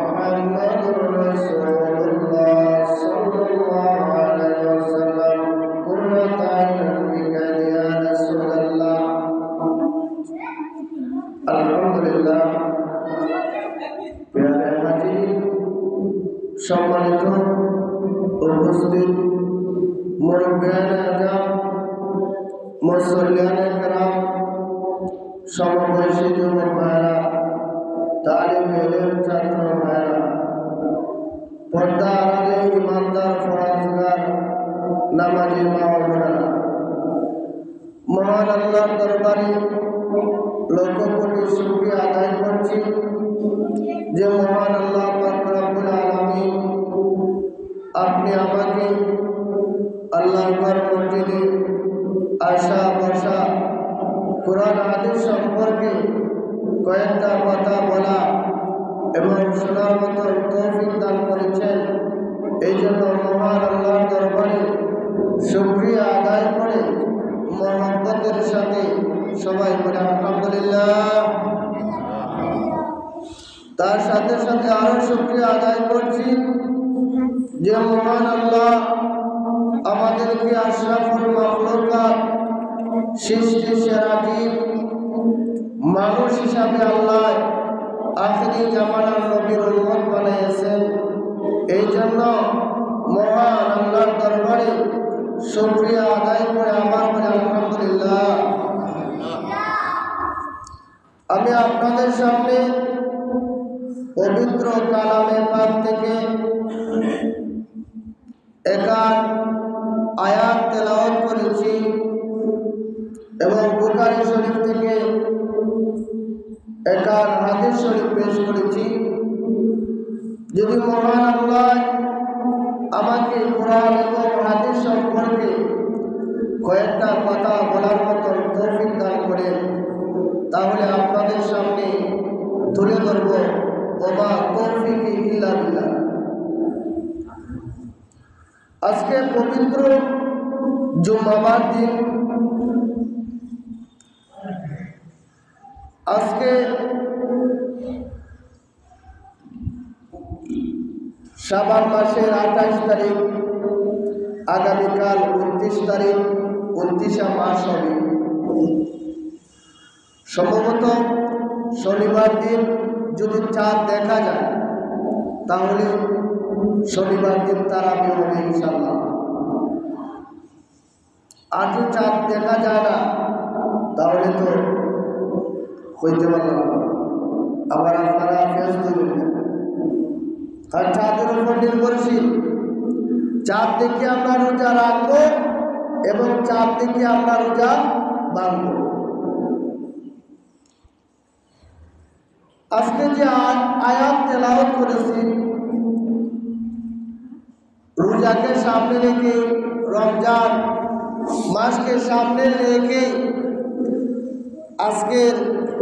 মুহাম্মাদুর রাসূলুল্লাহ সাল্লাল্লাহু আলাইহি ওয়াসাল্লাম কুররাতু আইনুন বিকা ইয়া রাসূলুল্লাহ। আলহামদুলিল্লাহ। প্রিয় হাজির, সম্মানিত উপস্থিত মুরব্বিয়ান আযম, মুসল্লিয়ান কিরাম, সমবয়সী যুবক ভাইরা, তালিবে ইলম ছাত্র ভাইরা, পর্দা আড়ালে ইমানদার ফরজগার নামাজি মা ও বোনেরা, মহান আল্লাহর দরবারে লক্ষ কোটি শুকরিয়া আদায় করছি যে মহান আল্লাহ পাক রব্বুল আলামিন আপনি আমাকে আল্লাহর ঘর মসজিদে আসা বসা, কোরআন হাদিস সম্পর্কে কয়েকটা কথা বলা এবং শোনার মতো তৌফিক দান করেছেন। এই জন্য মহান আল্লাহর দরবারে শুকরিয়া আদায় করে মহব্বতের সাথে সবাই বলে আলহামদুলিল্লাহ। তার সাথে সাথে আরো শুকরিয়া আদায় করছি যে মহান আল্লাহ আমাদেরকে আশরাফুল মাখলুকাত, সৃষ্টি সেরা জীব মানুষ হিসাবে আল্লাহ আখিরি জামানার নবীর উম্মত বানিয়েছেন। এই জন্য মহান আল্লাহর দরবারে শুকরিয়া আদায় করে আমার বলে আলহামদুলিল্লাহ। আমি আপনাদের সামনে পবিত্র কালামে পাক থেকে একাত আয়াত তেলাওয়াত করেছি এবং বুখারী শরীফ থেকে একাত হাদিস শরীফ পেশ করেছি। যদি মহান আল্লাহ আমাকে কোরআন এবং হাদিস সম্পর্কে কয়েকটা কথা বলার মতো তৌফিক দান করেন, তাহলে আপনাদের সামনে তুলে ধরব। ওমা তৌফিকি ইল্লা বিল্লাহ। আজকে পবিত্র জুম্মাবার দিন। আজকে শাবান মাসের 28 তারিখ, আগামীকাল 29 তারিখ, 29 মাস হবে। সম্ভবত শনিবার দিন যদি চাঁদ দেখা যায় তাহলে শনিবার দিন তারাবি হবে ইনশাআল্লাহ। আর যদি চাঁদ দেখা যায় না তাহলে তো হইতে পারলাম না, আবার আপনারা ফেস করবেন। আর চাঁদের উপর নির্ভরশীল। চাঁদ দেখে আমরা রোজা রাখবো এবং চাঁদ দেখে আমরা রোজা ভাঙবো। আজকে যে আয়াত তেলাওয়াত করেছি, রোজাকে সামনে রেখে, রমজান মাসকে সামনে রেখে আজকের